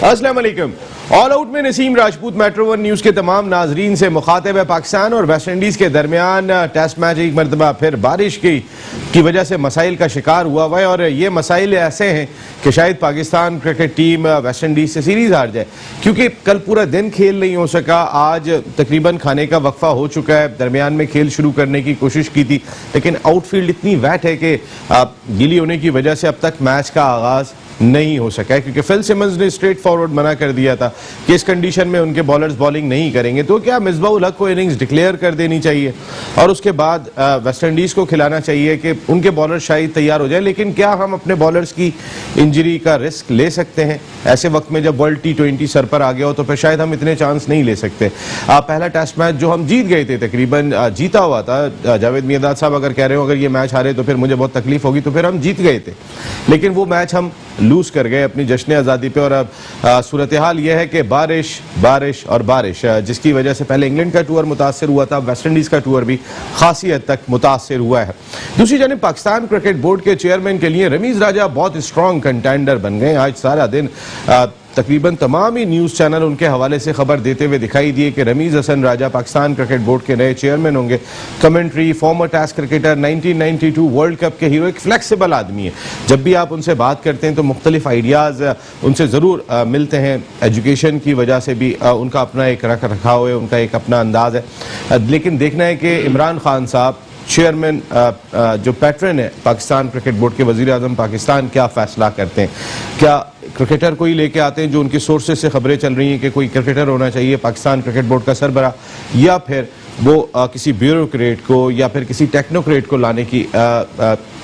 अस्सलाम वालेकुम। All out में Naseem Rajput metro one news के तमाम नाजरीन से मुखातिब है। पाकिस्तान और वेस्ट इंडीज़ के दरमियान टेस्ट मैच एक मरतबा फिर बारिश की वजह से मसाइल का शिकार हुआ है और ये मसाइल ऐसे हैं कि शायद Pakistan cricket team West Indies से सीरीज़ हार जाए, क्योंकि कल पूरा दिन खेल नहीं हो सका। आज तकरीबन खाने का वक्फा हो चुका है, दरमियान में खेल शुरू करने की कोशिश की थी, लेकिन आउटफील्ड इतनी वेट है कि गीली होने की वजह से अब तक मैच का आगाज़ नहीं हो सका है, क्योंकि फिल सिमंस ने स्ट्रेट फॉरवर्ड मना कर दिया था कि इस कंडीशन में उनके बॉलर्स बॉलिंग नहीं करेंगे। तो क्या मिसबाह-उल हक को इनिंग्स डिक्लेयर कर देनी चाहिए और उसके बाद वेस्ट इंडीज़ को खिलाना चाहिए कि उनके बॉलर शायद तैयार हो जाए। लेकिन क्या हम अपने बॉलर्स की इंजरी का रिस्क ले सकते हैं ऐसे वक्त में जब वर्ल्ड T20 सर पर आ गया हो? तो फिर शायद हम इतने चांस नहीं ले सकते। पहला टेस्ट मैच जो हम जीत गए थे, तकरीबन जीता हुआ था, जावेद मियांदाद साहब अगर कह रहे हो अगर ये मैच हारे तो फिर मुझे बहुत तकलीफ होगी, तो फिर हम जीत गए थे, लेकिन वो मैच हम लूज कर गए अपनी जश्न आज़ादी पे। और अब सूरत हाल यह है कि बारिश बारिश और बारिश, जिसकी वजह से पहले इंग्लैंड का टूर मुतासर हुआ था, वेस्ट इंडीज़ का टूर भी खासी हद तक मुतासर हुआ है। दूसरी जानिब पाकिस्तान क्रिकेट बोर्ड के चेयरमैन के लिए रमीज़ राजा बहुत स्ट्रॉन्ग कंटेंडर बन गए। आज सारा दिन तकरीबन तमाम ही न्यूज़ चैनल उनके हवाले से खबर देते हुए दिखाई दिए कि रमीज़ हसन राजा पाकिस्तान क्रिकेट बोर्ड के नए चेयरमैन होंगे। Commentary, former test cricketer, 1992 world cup के हीरो, एक फ्लेक्सिबल आदमी है। जब भी आप उनसे बात करते हैं तो मुख्तलिफ आइडियाज़ उनसे ज़रूर मिलते हैं। एजुकेशन की वजह से भी उनका अपना एक रख रखाव है, उनका एक अपना अंदाज़ है। लेकिन देखना है कि इमरान खान साहब चेयरमैन जो पैटर्न है पाकिस्तान क्रिकेट बोर्ड के, वज़ीर आज़म पाकिस्तान क्या फ़ैसला करते हैं। क्या क्रिकेटर को ही लेके आते हैं जो उनकी सोर्सेज से खबरें चल रही हैं कि कोई क्रिकेटर होना चाहिए पाकिस्तान क्रिकेट बोर्ड का सरबरा, या फिर वो किसी ब्यूरोक्रेट को या फिर किसी टेक्नोक्रेट को लाने की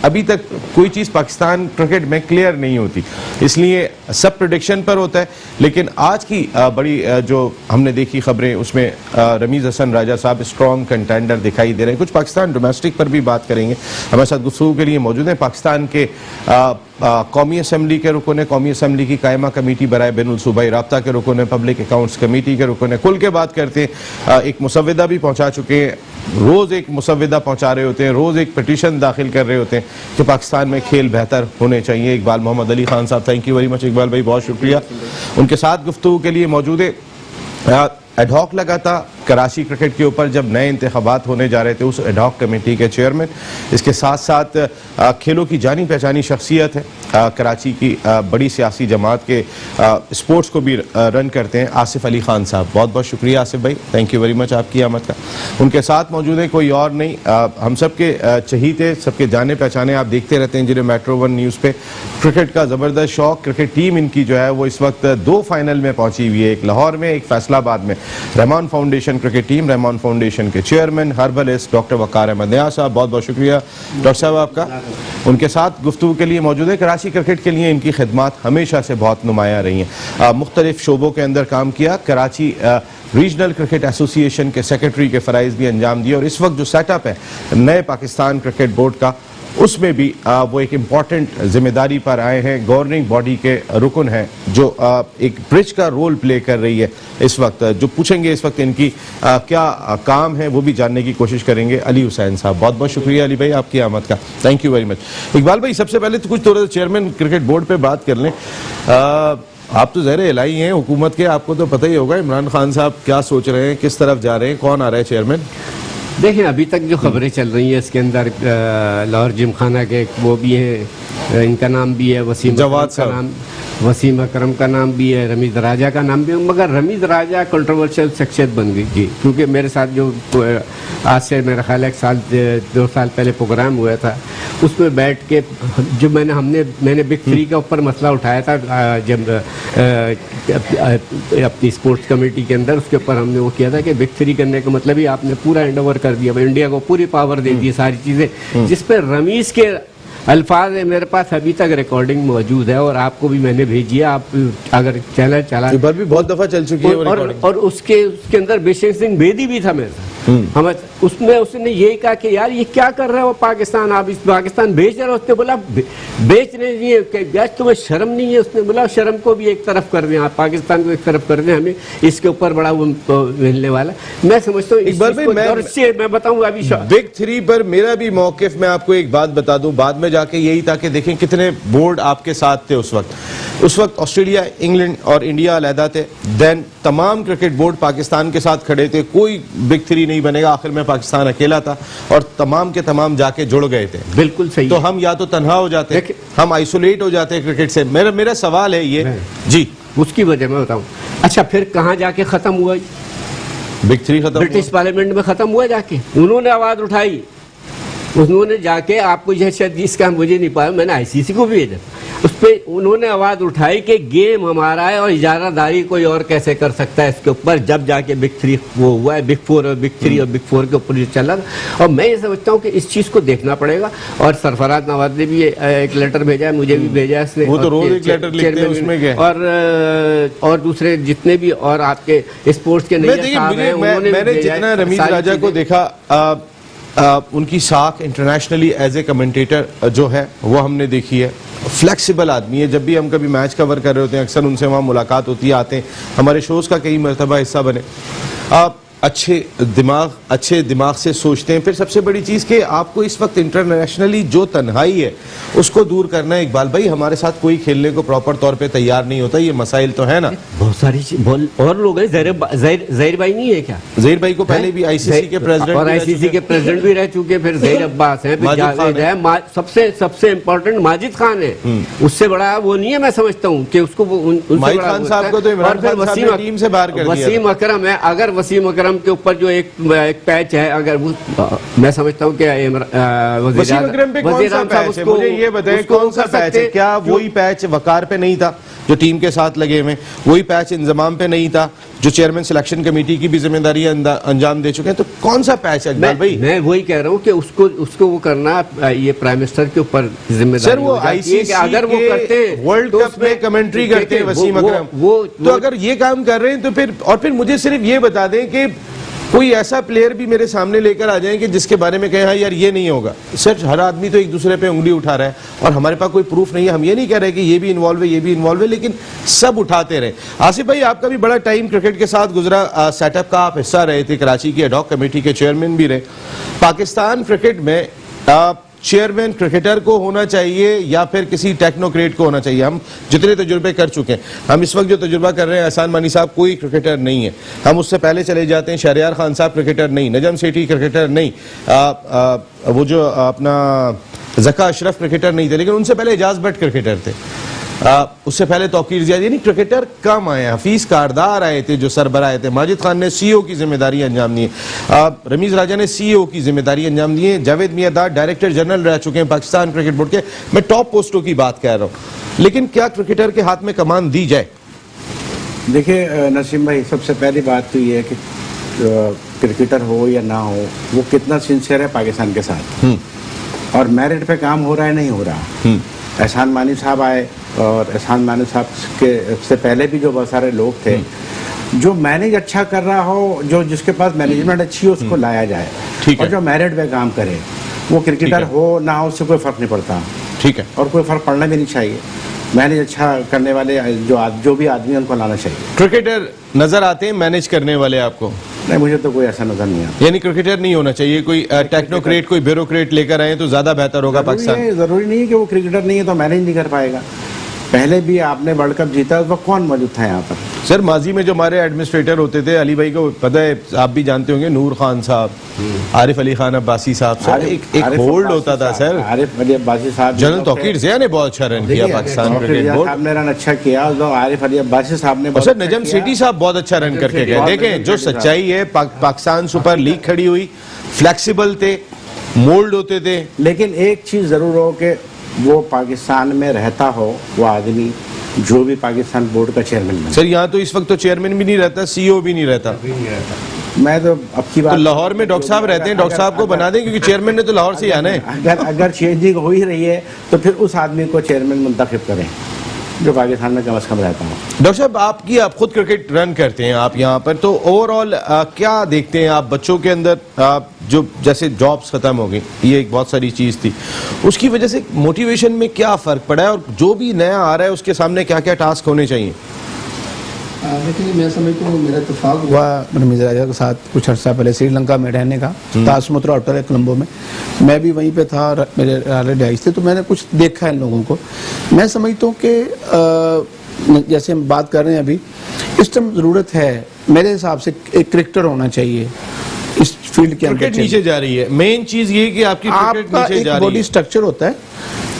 अभी तक कोई चीज़ पाकिस्तान क्रिकेट में क्लियर नहीं होती, इसलिए सब प्रेडिक्शन पर होता है। लेकिन आज की बड़ी जो हमने देखी खबरें, उसमें रमीज़ हसन राजा साहब स्ट्रॉन्ग कंटेंडर दिखाई दे रहे हैं। कुछ पाकिस्तान डोमेस्टिक पर भी बात करेंगे। हमारे साथ गुफ्तगू के लिए मौजूद हैं पाकिस्तान के कौमी असम्बली के रुकन, कौमी असम्बली की कायमा कमेटी बराए बैनुल सूबाई राब्ता के रुकन, पब्लिक अकाउंट्स कमेटी के रुकन, कुल के बात करते हैं। एक मुसव्विदा भी पहुँचा चुके हैं, रोज़ एक मुसव्विदा पहुँचा रहे होते हैं, रोज़ एक पिटीशन दाखिल कर रहे होते हैं कि पाकिस्तान में खेल बेहतर होने चाहिए। इकबाल मोहम्मद अली खान साहब, thank you very much Iqbal भाई, बहुत शुक्रिया। उनके साथ गुफ्तगू के लिए मौजूद है। एडहॉक लगा था कराची क्रिकेट के ऊपर जब नए इंतखाबात होने जा रहे थे, उस एडहॉक कमेटी के चेयरमैन। इसके साथ साथ खेलों की जानी पहचानी शख्सियत है, कराची की बड़ी सियासी जमात के स्पोर्ट्स को भी रन करते हैं, आसिफ अली खान साहब। बहुत बहुत शुक्रिया आसिफ भाई, थैंक यू वेरी मच आपकी आमद का। उनके साथ मौजूद है कोई और नहीं, हम सबके चहीते, सबके जाने पहचाने, आप देखते रहते हैं जिन्हें मेट्रो वन न्यूज़ पे क्रिकेट का ज़बरदस्त शौक। क्रिकेट टीम इनकी जो है वो इस वक्त 2 फाइनल में पहुंची हुई है, एक लाहौर में, एक फैसलाबाद में। Rahman foundation cricket team, Rahman foundation के चेयरमैन हर्बलिस्ट डॉक्टर वकार अहमद नियाज़ साहब, बहुत बहुत शुक्रिया डॉक्टर साहब आपका। उनके साथ गुफ्तगू के लिए मौजूद है। कराची क्रिकेट के लिए इनकी खिदमात हमेशा से बहुत नुमाया रही हैं, मुख्तलिफ शोबों के अंदर काम किया। कराची रीजनल क्रिकेट एसोसिएशन के सेक्रेटरी के फ़राइज़ भी अंजाम दिए, और इस वक्त जो सेटअप है नए पाकिस्तान क्रिकेट बोर्ड का, उसमें भी वो एक इम्पॉर्टेंट जिम्मेदारी पर आए हैं। गवर्निंग बॉडी के रुकन हैं जो एक ब्रिज का रोल प्ले कर रही है इस वक्त। जो पूछेंगे इस वक्त इनकी क्या काम है वो भी जानने की कोशिश करेंगे। अली हुसैन साहब, बहुत बहुत शुक्रिया अली भाई आपकी आमद का, thank you very much. Iqbal भाई, सबसे पहले तो कुछ थोड़ा चेयरमैन क्रिकेट बोर्ड पर बात कर लें। आप तो ज़हर इलाही हैं हुकूमत के, आपको तो पता ही होगा इमरान खान साहब क्या सोच रहे हैं, किस तरफ जा रहे हैं, कौन आ रहा है चेयरमैन? देखें, अभी तक जो खबरें चल रही हैं इसके अंदर लाहौर जिमखाना के वो भी हैं, इनका नाम भी है, वसीम अकरम का नाम भी है, रमीज़ राजा का नाम भी है। मगर रमीज़ राजा कंट्रोवर्शियल शख्सियत बन गई जी, क्योंकि मेरे साथ जो आज से मेरा ख्याल है 2 साल पहले प्रोग्राम हुआ था, उसमें बैठ के जो मैंने बिग 3 के ऊपर मसला उठाया था जब अपनी स्पोर्ट्स कमेटी के अंदर, उसके ऊपर हमने वो किया था कि बिग 3 करने का मतलब ही आपने पूरा हैंड ओवर कर दिया, इंडिया को पूरी पावर दे दी, सारी चीज़ें, जिस पर रमीज़ के अल्फाज है। मेरे पास अभी तक रिकॉर्डिंग मौजूद है और आपको भी मैंने भेजी है, आप अगर चैनल चला भी बहुत दफ़ा चल चुकी है और उसके अंदर बेशक सिंह बेदी भी था मेरे साथ। हम उसमें उसने यही कहा कि यार ये क्या कर रहे हो पाकिस्तान, आप इस पाकिस्तान बेच रहे हो। उसने बोला बेचने नहीं है, यार तुम्हें शर्म नहीं है। उसने बोला शर्म को भी एक तरफ कर दें, आप पाकिस्तान को एक तरफ कर दें, हमें इसके ऊपर बड़ा वो मिलने वाला। मैं समझता हूँ मैं बताऊँ अभी बिग थ्री पर मेरा भी मौकिफ, मैं आपको एक बात बता दूं, बाद में जाके यही था कि देखें कितने बोर्ड आपके साथ थे उस वक्त ऑस्ट्रेलिया, इंग्लैंड और इंडिया अलहदा थे। देन तमाम क्रिकेट बोर्ड पाकिस्तान के साथ खड़े थे, कोई बिग थ्री नहीं बनेगा, आखिर में पाकिस्तान अकेला था और तमाम के तमाम जाके जुड़ गए थे। बिल्कुल सही। तो हम या तो तन्हा हो जाते, हम आइसोलेट हो जाते क्रिकेट से। मेरा सवाल है ये जी, उसकी वजह मैं बताऊं। अच्छा, फिर कहाँ जाके खत्म हुआ बिग थ्री? खत्म ब्रिटिश पार्लियामेंट में खत्म हुआ जाके। उन्होंने आवाज उठाई, उन्होंने जाके, आपको यह शायद इसका मुझे नहीं पाया, मैंने आईसीसी को भेजा, उस पर उन्होंने आवाज़ उठाई कि गेम हमारा है और इजारादारी कोई और कैसे कर सकता है इसके ऊपर। जब जाके बिग थ्री वो हुआ है, बिग फोर और बिग थ्री और बिग फोर के ऊपर जो चला। और मैं ये समझता हूँ कि इस चीज़ को देखना पड़ेगा। और सरफराज नवाज ने भी एक लेटर भेजा है, मुझे भी भेजा है इसने, वो तो रोज एक लेटर लिखते हैं उसमें क्या। और दूसरे जितने भी और आपके स्पोर्ट्स के नहीं साहब हैं, मैंने जितना रमीज राजा को देखा, उनकी साख इंटरनेशनली एज ए कमेंटेटर जो है वो हमने देखी है। फ्लेक्सिबल आदमी है, जब भी हम कभी मैच कवर कर रहे होते हैं अक्सर उनसे वहाँ मुलाकात होती है, आते हैं, हमारे शोज़ का कई मरतबा हिस्सा बने। आप अच्छे दिमाग से सोचते हैं। फिर सबसे बड़ी चीज़ कि आपको इस वक्त इंटरनेशनली जो तन्हाई है उसको दूर करना है। इकबाल भाई, हमारे साथ कोई खेलने को प्रॉपर तौर पे तैयार नहीं होता, ये मसाइल तो है ना। बहुत सारी और लोग हैं, ज़हीर भाई नहीं है क्या? ज़हीर भाई को पहले भी आईसीसी के प्रेसिडेंट और आईसीसी के प्रेसिडेंट भी रह चुके, फिर ज़हीर अब्बास है, सबसे इम्पोर्टेंट माजिद खान है। उससे बड़ा वो नहीं है, मैं समझता हूँ कि उसको माजिद खान साहब को तो इमरान खान साहब ने टीम से बाहर कर दिया। वसीम अकरम है, अगर वसीम अकरम के ऊपर जो एक पैच है, अगर वो मैं समझता हूँ कि वसीम अकरम पे कौन सा पैच है, मुझे ये बताएं कौन सा पैच है? क्या वही पैच वकार पे नहीं था जो टीम के साथ लगे हुए, वही पैच इंजमाम पे नहीं था जो चेयरमैन सिलेक्शन कमेटी की भी जिम्मेदारी अंजाम दे चुके हैं? तो कौन सा पैच है इकबाल भाई? मैं वही कह रहा हूँ कि उसको वो करना, ये प्राइम मिनिस्टर के ऊपर जिम्मेदारी। सर, वो आईसीसी अगर वो करते हैं, वर्ल्ड कप में कमेंट्री करते हैं वसीम अकरम, तो अगर ये काम कर रहे हैं तो फिर मुझे सिर्फ ये बता दें कि कोई ऐसा प्लेयर भी मेरे सामने लेकर आ जाए कि जिसके बारे में कहें हाँ यार ये नहीं होगा। सर, हर आदमी तो एक दूसरे पे उंगली उठा रहा है और हमारे पास कोई प्रूफ नहीं है। हम ये नहीं कह रहे कि ये भी इन्वॉल्व है, ये भी इन्वॉल्व है, लेकिन सब उठाते रहे। आसिफ भाई, आपका भी बड़ा टाइम क्रिकेट के साथ गुजरा, सेटअप का आप हिस्सा रहे थे, कराची की एडॉक कमेटी के चेयरमैन भी रहे। पाकिस्तान क्रिकेट में चेयरमैन क्रिकेटर को होना चाहिए या फिर किसी टेक्नोक्रेट को होना चाहिए? हम जितने तजुर्बे कर चुके हैं, हम इस वक्त जो तजुर्बा कर रहे हैं, एहसान मानी साहब कोई क्रिकेटर नहीं है। हम उससे पहले चले जाते हैं, शहरयार खान साहब क्रिकेटर नहीं, नजम सेठी क्रिकेटर नहीं, वो जो अपना ज़का अशरफ क्रिकेटर नहीं थे, लेकिन उनसे पहले एजाज भट्ट क्रिकेटर थे, उससे पहले तौकीर ज़िया, यानी क्रिकेटर कम आए। हफीज़ कारदार आए थे जो सरबराह आए थे। माजिद खान ने सीईओ की जिम्मेदारी अंजाम दी है, रमीज़ राजा ने सीईओ की जिम्मेदारी अंजाम दी है, जावेद मियादाद डायरेक्टर जनरल रह चुके हैं पाकिस्तान क्रिकेट बोर्ड के। मैं टॉप पोस्टों की बात कर रहा हूँ, लेकिन क्या क्रिकेटर के हाथ में कमान दी जाए? देखिए नसीम भाई, सबसे पहली बात तो ये है कि क्रिकेटर हो या ना हो, वो कितना सिंसियर है पाकिस्तान के साथ और मेरिट पे काम हो रहा है नहीं हो रहा। एहसान मानी साहब आए और एहसान मानी साहब के से पहले भी जो बहुत सारे लोग थे, जो मैनेज अच्छा कर रहा हो, जो जिसके पास मैनेजमेंट अच्छी हो, उसको लाया जाए और जो मेरिट पे काम करे। वो क्रिकेटर हो ना हो, उससे कोई फर्क नहीं पड़ता। ठीक है, और कोई फर्क पड़ना भी नहीं चाहिए। मैनेज अच्छा करने वाले जो भी आदमी उनको लाना चाहिए। क्रिकेटर नजर आते हैं मैनेज करने वाले आपको? नहीं, मुझे तो कोई ऐसा नजर नहीं आता। यानी क्रिकेटर नहीं होना चाहिए, कोई टेक्नोक्रेट, कोई ब्यूरोक्रेट लेकर आए तो ज्यादा बेहतर होगा पाकिस्तान। जरूरी नहीं है कि वो क्रिकेटर नहीं है तो मैनेज नहीं कर पाएगा। पहले भी आपने वर्ल्ड कप जीता, उस वक्त कौन मौजूद था यहाँ पर? सर, माजी में जो हमारे एडमिनिस्ट्रेटर होते थे, अली भाई को पता है, आप भी जानते होंगे, नूर खान साहब, आरिफ अली खान अब्बासी साहब, सर एक होल्ड होता था सर। आरिफ अली अब्बासी साहब, जनरल तौकीर ज़िया ने बहुत अच्छा रन किया पाकिस्तान क्रिकेट बोर्ड, आपने रन अच्छा किया। आरिफ अली अब्बासी साहब ने, सर नजम सेठी साहब बहुत अच्छा रन करके गए। देखें जो सच्चाई है, पाकिस्तान सुपर लीग खड़ी हुई, फ्लेक्सिबल थे, मोल्ड होते थे। लेकिन एक चीज जरूर हो कि वो पाकिस्तान में रहता हो, वो आदमी जो भी पाकिस्तान बोर्ड का चेयरमैन बने। सर, यहाँ तो इस वक्त तो चेयरमैन भी नहीं रहता, सीईओ भी नहीं रहता। मैं तो अब की बात, तो लाहौर में डॉक्टर साहब रहते हैं, डॉक्टर साहब को बना दें, क्योंकि चेयरमैन ने तो लाहौर से ही आना है। अगर चेंजिंग हो ही रही है तो फिर उस आदमी को चेयरमैन मुंतखब करें। जो पाकिस्तान में कम से कम रहता हूँ। डॉक्टर साहब, आप खुद क्रिकेट रन करते हैं, आप यहाँ पर, तो ओवरऑल क्या देखते हैं आप बच्चों के अंदर? जो जैसे जॉब्स खत्म हो गई, ये एक बहुत सारी चीज़ थी, उसकी वजह से मोटिवेशन में क्या फ़र्क पड़ा है, और जो भी नया आ रहा है उसके सामने क्या क्या टास्क होने चाहिए? देखिए, मैं समझता हूँ मेरा इत्तेफाक हुआ रमीज़ राजा के साथ कुछ अर्सा पहले श्रीलंका में रहने का। ताज मथुरा होटल है कोलंबो में, मैं भी वहीं पे था और मेरे ऑलरेडी आई थे, तो मैंने कुछ देखा है इन लोगों को। मैं समझता हूँ कि जैसे हम बात कर रहे हैं अभी, इस टाइम ज़रूरत है मेरे हिसाब से एक क्रिकेटर होना चाहिए इस फील्ड के अंदर। क्रिकेट नीचे जा रही है, मेन चीज़ ये कि आपकी क्रिकेट नीचे जा रही है। एक बॉडी स्ट्रक्चर होता है,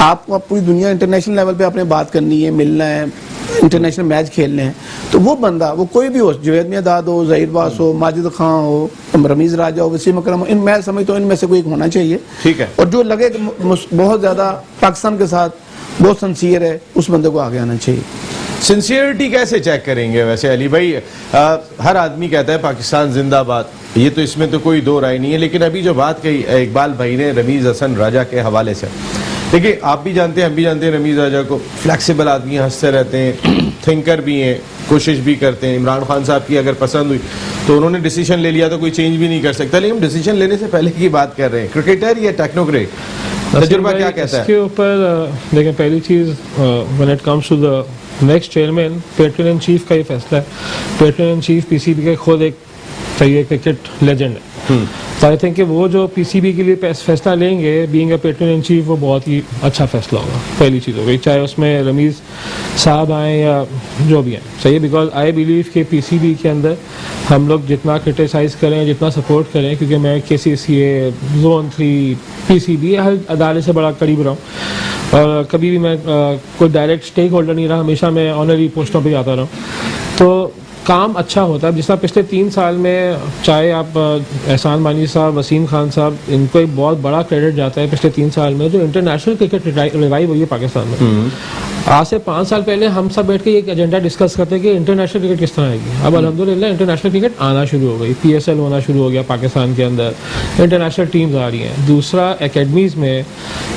आपको पूरी दुनिया इंटरनेशनल लेवल पे आपने बात करनी है, मिलना है, इंटरनेशनल मैच खेलने हैं, तो वो बंदा, वो कोई भी हो, जावेद मियांदाद हो, ज़हीर बास हो, माजिद खान हो, रमीज़ राजा हो, वसीम अकरम हो, इन मैं समझता हूँ इनमें से कोई एक होना चाहिए। ठीक है। और जो लगे बहुत ज़्यादा पाकिस्तान के साथ बहुत सिंसियर है, उस बंदे को आगे आना चाहिए। सिंसियरिटी कैसे चेक करेंगे वैसे अली भाई? हर आदमी कहता है पाकिस्तान जिंदाबाद, ये तो इसमें तो कोई दो राय नहीं है, लेकिन अभी जो बात कही इकबाल भाई ने रमीज़ हसन राजा के हवाले से, देखिए आप भी जानते हैं, हम भी जानते हैं रमीज़ राजा को, फ्लैक्सिबल आदमी, हंसते रहते हैं, थिंकर भी हैं, कोशिश भी करते हैं। इमरान खान साहब की अगर पसंद हुई तो उन्होंने डिसीजन ले लिया तो कोई चेंज भी नहीं कर सकता, लेकिन हम डिसीजन लेने से पहले की बात कर रहे हैं। क्रिकेटर या टेक्नोक्रेट, तजुर्बा क्या कहता है? इसके ऊपर देखिए, पहली चीज़, when it comes to the next chairman, patron in chief का ही फैसला है। पेट्रन इन चीफ पीसीबी के खुद एक सही क्रिकेट लेजेंड है, तो आई थिंक कि वो जो पीसीबी के लिए फैसला लेंगे, being a patron in chief, वो बहुत ही अच्छा फैसला होगा। पहली चीज़ हो गई, चाहे उसमें रमीज़ साहब आए या जो भी हैं, सही है। बिकॉज आई बिलीव कि पीसीबी के अंदर हम लोग जितना क्रिटिसाइज़ करें, जितना सपोर्ट करें, क्योंकि मैं KCCA, Zone 3, PCB हर अदालत से बड़ा करीब रहा हूँ, और कभी भी मैं कोई डायरेक्ट स्टेक होल्डर नहीं रहा, हमेशा मैं ऑनरी पोस्टों पर जाता रहा हूँ, तो काम अच्छा होता है। जिस तरह पिछले 3 साल में, चाहे आप एहसान मानी साहब, वसीम खान साहब, इनको एक बहुत बड़ा क्रेडिट जाता है पिछले 3 साल में जो इंटरनेशनल क्रिकेट रिवाइव हुई है पाकिस्तान में। आज से 5 साल पहले हम सब बैठ के एक एजेंडा डिस्कस करते हैं कि इंटरनेशनल क्रिकेट किस तरह आएगी। अब अल्हम्दुलिल्लाह इंटरनेशनल क्रिकेट आना शुरू हो गई, PSL होना शुरू हो गया पाकिस्तान के अंदर, इंटरनेशनल टीम्स आ रही हैं। दूसरा, एकेडमीज़ में,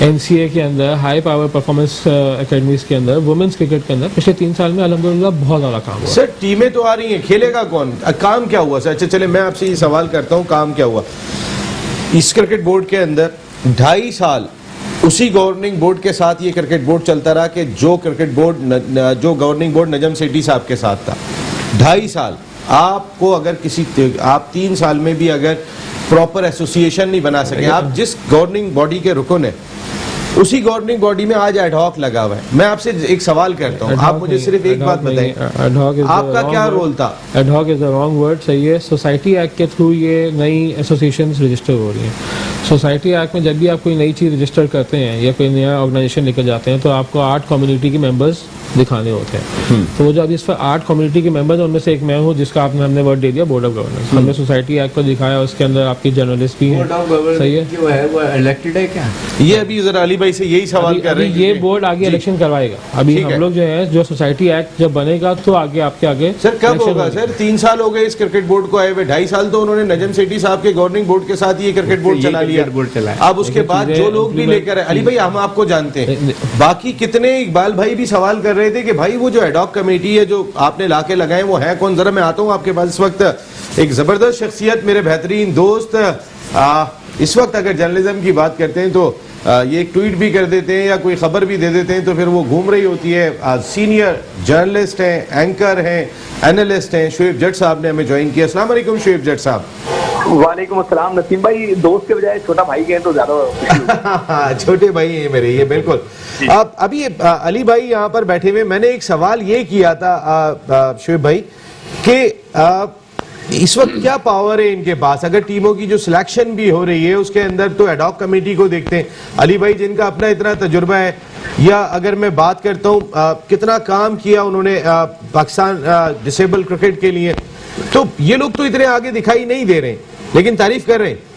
NCA के अंदर, हाई पावर परफॉर्मेंस एकेडमीज़ के अंदर, वुमेंस क्रिकेट के अंदर पिछले 3 साल में अल्हम्दुलिल्लाह बहुत ज़्यादा काम हुआ। सर टीमें तो आ रही हैं, खेलेगा कौन? काम क्या हुआ सर? अच्छा चले, मैं आपसे ये सवाल करता हूँ, काम क्या हुआ इस क्रिकेट बोर्ड के अंदर? 2.5 साल उसी गवर्निंग बोर्ड के साथ ये क्रिकेट बोर्ड चलता रहा कि जो गवर्निंग बोर्ड नजम सेठी साहब के साथ था। 2.5 साल आपको अगर आप 3 साल में भी अगर प्रॉपर एसोसिएशन नहीं बना सके, आप जिस गवर्निंग बॉडी के रुकन है उसी गवर्निंग बॉडी में आज एडहॉक लगा हुआ है। मैं आपसे एक सवाल करता हूँ, आप मुझे सिर्फ एक बात बताएं, आपका क्या रोल था? Ad hoc is the wrong word, सही है। सोसाइटी एक्ट के थ्रू ये नई एसोसिएशंस रजिस्टर हो रही हैं। सोसाइटी एक्ट में जब भी आप कोई नई चीज़ रजिस्टर करते हैं या कोई नया ऑर्गेनाइजेशन लेकर जाते हैं, तो आपको 8 कम्युनिटी के मेंबर्स दिखाने होते हैं। तो वो जो अभी इस पर 8 कम्युनिटी के मेंबर्स, उनमें से एक मैं हूँ जिसका हमने वर्ड दे दिया, बोर्ड ऑफ गवर्नेंस। हमने सोसाइटी एक्ट को दिखाया, उसके अंदर आपकी जर्नलिस्ट भी है, सही है। जो है वो इलेक्टेड है क्या? ये अभी जरा अली भाई से यही सवाल कर रहे हैं। ये बोर्ड आगे इलेक्शन करवाएगा। अभी हम लोग जो है, जो सोसाइटी एक्ट जब बनेगा तो आगे आपके आगे सर कब होगा? सर 3 साल हो गए इस क्रिकेट बोर्ड को आए हुए, 2.5 साल तो उन्होंने नजम सेठी साहब के गवर्निंग बोर्ड के साथ ये क्रिकेट बोर्ड चला लिया। अब उसके बाद जो लोग भी लेकर आए, अली भाई हम आपको जानते हैं, बाकी कितने इकबाल भाई भी सवाल कर रहे थे कि भाई वो जो एडहॉक कमेटी है जो आपने लाके लगाए वो है कौन? जरा मैं आता हूँ आपके पास। इस वक्त एक जबरदस्त शख्सियत, मेरे बेहतरीन दोस्त, इस वक्त अगर जर्नलिज्म की बात करते हैं तो ये एक ट्वीट भी कर देते हैं या कोई खबर भी दे देते हैं तो फिर वो घूम रही होती है। सीनियर जर्नलिस्ट हैं, एंकर हैं, एनालिस्ट हैं, शुएब जट साहब ने हमें ज्वाइन किया। अस्सलाम वालेकुम शुएब जट साहब। वालेकुम अस्सलाम। नसीम भाई, दोस्त के बजाय छोटा भाई के हैं तो ज्यादा छोटे भाई हैं मेरे, ये बिल्कुल। अब अभी अली भाई यहाँ पर बैठे हुए, मैंने एक सवाल ये किया था शुएब भाई कि इस वक्त क्या पावर है इनके पास? अगर टीमों की जो सिलेक्शन भी हो रही है उसके अंदर तो एडहॉक कमेटी को देखते हैं, अली भाई जिनका अपना इतना तजुर्बा है, या अगर मैं बात करता हूँ कितना काम किया उन्होंने पाकिस्तान डिसेबल क्रिकेट के लिए, तो ये लोग तो इतने आगे दिखाई नहीं दे रहे लेकिन तारीफ कर रहे हैं।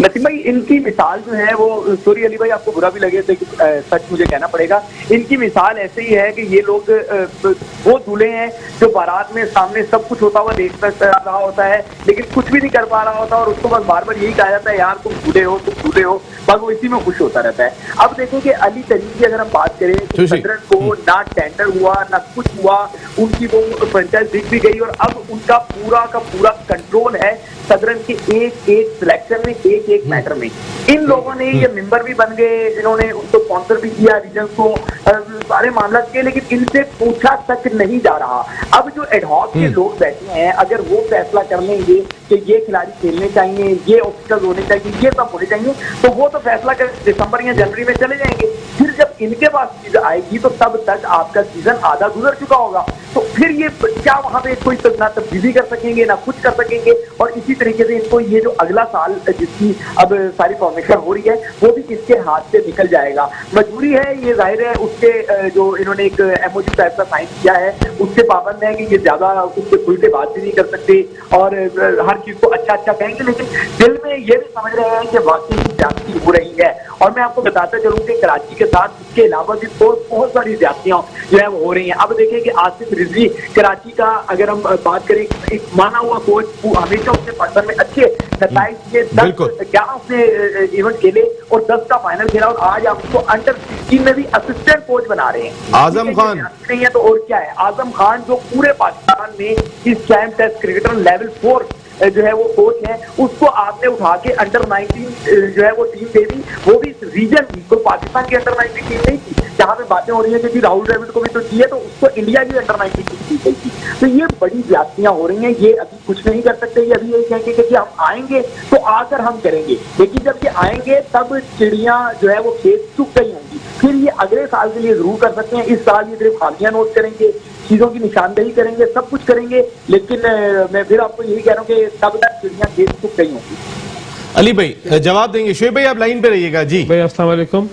नसीम भाई, इनकी मिसाल जो है वो, सॉरी अली भाई आपको बुरा भी लगे तो सच मुझे कहना पड़ेगा, इनकी मिसाल ऐसे ही है कि ये लोग वो दूल्हे हैं जो बारात में सामने सब कुछ होता हुआ देख रहा होता है लेकिन कुछ भी नहीं कर पा रहा होता और उसको बस बार बार यही कहा जाता है यार तुम दूल्हे हो, तुम दूल्हे हो, बस वो इसी में खुश होता रहता है। अब देखो कि अली तरीन की अगर हम बात करें तो सदरन को ना टेंडर हुआ ना कुछ हुआ, उनकी वो फ्रेंचाइज बिक भी गई और अब उनका पूरा का पूरा कंट्रोल है सदरन के एक एक सिलेक्शन में, एक एक मैटर में। इन लोगों ने ये मेंबर भी बन गए, इन्होंने उनको स्पॉन्सर भी किया रीजन को, सारे मामला किए, लेकिन इनसे पूछा तक नहीं जा रहा। अब जो एडहॉक के लोग बैठे हैं, अगर वो फैसला कर लेंगे कि ये खिलाड़ी खेलने चाहिए, ये ऑफिसर्स होने चाहिए, ये सब होने चाहिए, तो वो तो फैसला कर दिसंबर या जनवरी में चले जाएंगे। फिर जब इनके पास चीज आएगी तो तब तक आपका सीजन आधा गुजर चुका होगा, तो फिर ये क्या वहां पे कोई ना तब्दीली कर सकेंगे ना कुछ कर सकेंगे। और इसी तरीके से इनको ये जो अगला साल जिसकी अब सारी फॉर्मेशन हो रही है वो भी इसके हाथ से निकल जाएगा। मजबूरी है, ये जाहिर है, उसके जो इन्होंने एक एमओयू टाइप का साइन किया है उससे पाबंद है कि ये ज्यादा उससे खुल के बात भी नहीं कर सकते और हर चीज को अच्छा अच्छा कहेंगे, लेकिन दिल में ये भी समझ रहे हैं कि वाकई ज्यादती हो रही है। और मैं आपको बताता चलूं कि कराची के साथ इसके अलावा भी बहुत सारी ज्यादतियां जो है वो हो रही हैं। अब देखिए कि आसिफ रिजवी कराची का अगर हम बात करें, एक माना हुआ कोच, हमेशा उसने पाकिस्तान में अच्छे नताइज किए, 10-11 उसने इवेंट खेले और 10 का फाइनल खेला और आज आप उसको अंडर 16 में भी असिस्टेंट कोच बना रहे हैं। आजम खान नहीं है तो और क्या है, आजम खान जो पूरे पाकिस्तान में इस टाइम टेस्ट क्रिकेटर लेवल 4 जो है वो कोच है, उसको आपने उठा के अंडर 19 जो है वो टीम दे दी, वो भी रीजन की, तो पाकिस्तान की अंडर 19 टीम नहीं थी। जहां पे बातें हो रही है कि राहुल द्रविड़ को भी तो चाहिए, तो उसको इंडिया की अंडर 19 टीम दी गई थी। तो ये बड़ी ज्यादतियां हो रही हैं, ये अभी कुछ नहीं कर सकते। ये अभी यही कहेंगे कि हम आएंगे तो आकर हम करेंगे, लेकिन जब ये आएंगे तब चिड़िया जो है वो खेत चुक गई होंगी। फिर ये अगले साल के लिए जरूर कर सकते हैं, इस साल ये सिर्फ खामियां नोट करेंगे, चीजों की निशानदेही करेंगे, सब कुछ करेंगे, लेकिन मैं फिर आपको यही कह रहा हूँ कि तब तक चिड़ियां खेत चुक गई होंगी। अली भाई जवाब देंगे, शुएब भाई आप लाइन पे रहिएगा जी। भाई अस्सलाम वालेकुम।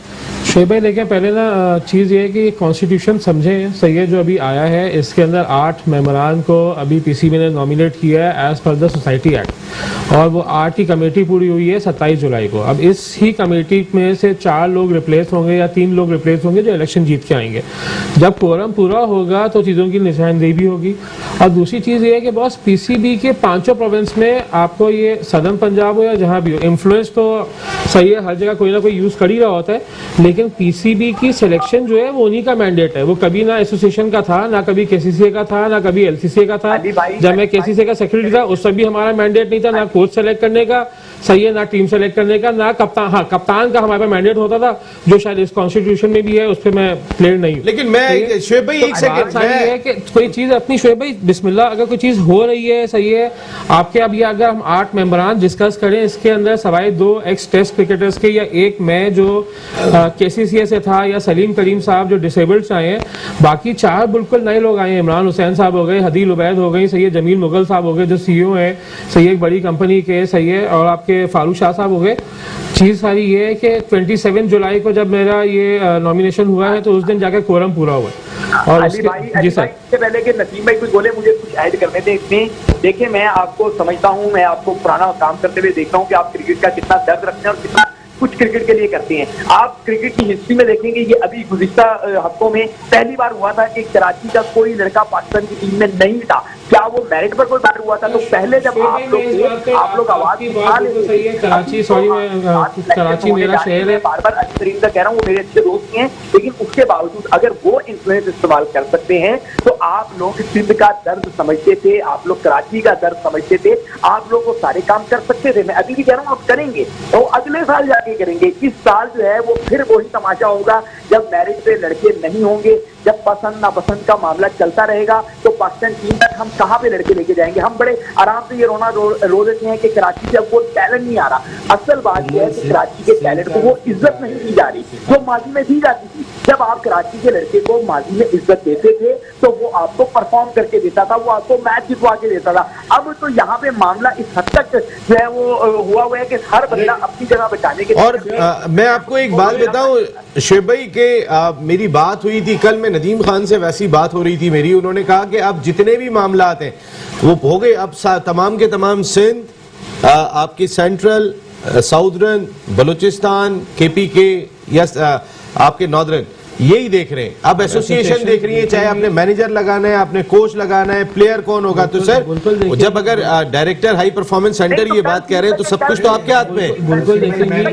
शुएब भाई देखिए, पहले ना चीज़ ये है कि कॉन्स्टिट्यूशन समझें सही है जो अभी आया है, इसके अंदर 8 मेंबरान को अभी पीसीबी ने नॉमिनेट किया है as per the society act, और वो 8 की कमेटी पूरी हुई है 27 जुलाई को। अब इस ही कमेटी में से 4 लोग रिप्लेस होंगे या 3 लोग रिप्लेस होंगे जो इलेक्शन जीत के आएंगे। जब कोरम पूरा होगा तो चीज़ों की निशानदेही भी होगी। और दूसरी चीज़ ये है कि बॉस पीसीबी के 5 प्रोविंस में आपको ये सदर्न पंजाब हो या जहाँ भी हो, इन्फ्लुएंस तो सही है, हर जगह कोई ना कोई यूज़ कर ही रहा होता है, लेकिन पीसीबी की सिलेक्शन जो है वो उन्हीं का मैंडेट है। वो कभी ना एसोसिएशन का था, ना कभी केसीसीए का था, ना कभी एलसीसीए का था। जब मैं केसीसीए का सेक्रेटरी था उस समय भी हमारा मैंडेट नहीं था, ना कोच सेलेक्ट करने का सही है, ना टीम सेलेक्ट करने का, ना कप्तान। हाँ, कप्तान का हमारे पास मैंडेट होता था जो शायद इस कॉन्स्टिट्यूशन में भी है, उस पर मैं क्लियर नहीं हूँ। लेकिन मैं शुएब भाई एक सेकंड है कि कोई चीज अपनी शुएब भाई बिस्मिल्लाह, अगर कोई चीज हो रही है सही है आपके, अब ये अगर हम 8 मेंबरान डिस्कस करें, इसके अंदर सवाए 2 एक्स टेस्ट क्रिकेटर्स के या एक मैं जो केसीसीए से था या सलीम करीम साहब जो डिसेबल्ड से आए हैं, बाकी 4 बिल्कुल नए लोग आए हैं। इमरान हुसैन साहब हो गए, हदील उबैद हो गई, सही है, जमील मुगल साहब हो गए जो सीईओ है, सही है, एक बड़ी कंपनी के, सही है, और आपके फारूक शाह साहब हो गए। चीज़ सारी ये है कि 27 जुलाई को जब मेरा ये नॉमिनेशन हुआ है तो उस दिन जाकर कोरम पूरा हुआ है। और अली भाई, जी सर, इससे पहले कि नसीम भाई कुछ बोले, मुझे कुछ ऐड करने थे इसमें। देखिए, मैं आपको समझता हूँ, मैं आपको पुराना काम करते हुए देखता हूँ कि आप क्रिकेट का कितना दर्द रखते हैं और कितना कुछ क्रिकेट के लिए करते हैं। आप क्रिकेट की हिस्ट्री में देखेंगे, ये अभी गुज़िश्ता हफ्तों में पहली बार हुआ था कि कराची का कोई लड़का पाकिस्तान की टीम में नहीं था। क्या वो मेरिट पर कोई बैटर हुआ था? तो पहले जब आप लोग आवाज कराची, सॉरी कराची मेरा शहर है, बार बार अली का कह रहा हूँ, वो मेरे अच्छे दोस्त हैं, लेकिन उसके बावजूद अगर वो इन्फ्लुएंस इस्तेमाल कर सकते हैं तो आप लोग सिंध का दर्द समझते थे, आप लोग कराची का दर्द समझते थे, आप लोग वो सारे काम कर सकते थे। मैं अभी भी कह रहा हूँ आप करेंगे, तो अगले साल जाके करेंगे। इस साल जो है वो फिर वही तमाशा होगा जब मैरिट पे लड़के नहीं होंगे, जब पसंद नापसंद का मामला चलता रहेगा, तो पाकिस्तान टीम तक हम कहाँ पे लड़के लेके जाएंगे? हम बड़े आराम से ये रोना रो देते हैं कि कराची से अब वो टैलेंट नहीं आ रहा। असल बात यह है कि कराची के टैलेंट को वो इज्जत नहीं दी जा रही जो माजी में दी जाती थी। जब आप कराची के लड़के को माजी में इज्जत देते थे तो वो आपको परफॉर्म करके देता था, वो आपको मैच जितवा के देता था। अब तो यहाँ पे मामला इस हद तक जो है वो हुआ है कि हर बंदा अपनी जगह बचाने के। और मैं आपको एक बात बताऊं शुएब भाई के, मेरी बात हुई थी कल, मैं नदीम खान से वैसी बात हो रही थी मेरी, उन्होंने कहा कि अब जितने भी मामला आते हैं वो हो गए, अब तमाम के तमाम सिंध, आपकी सेंट्रल, साउदर्न, बलूचिस्तान, केपीके या आपके नॉर्दर्न, यही देख रहे हैं, अब एसोसिएशन देख रही है, चाहे आपने मैनेजर लगाना है, आपने कोच लगाना है, प्लेयर कौन होगा। तो सर जब अगर डायरेक्टर हाई परफॉर्मेंस सेंटर ये बात कह रहे हैं तो सब कुछ तो आपके हाथ में है। बिल्कुल देखेंगे।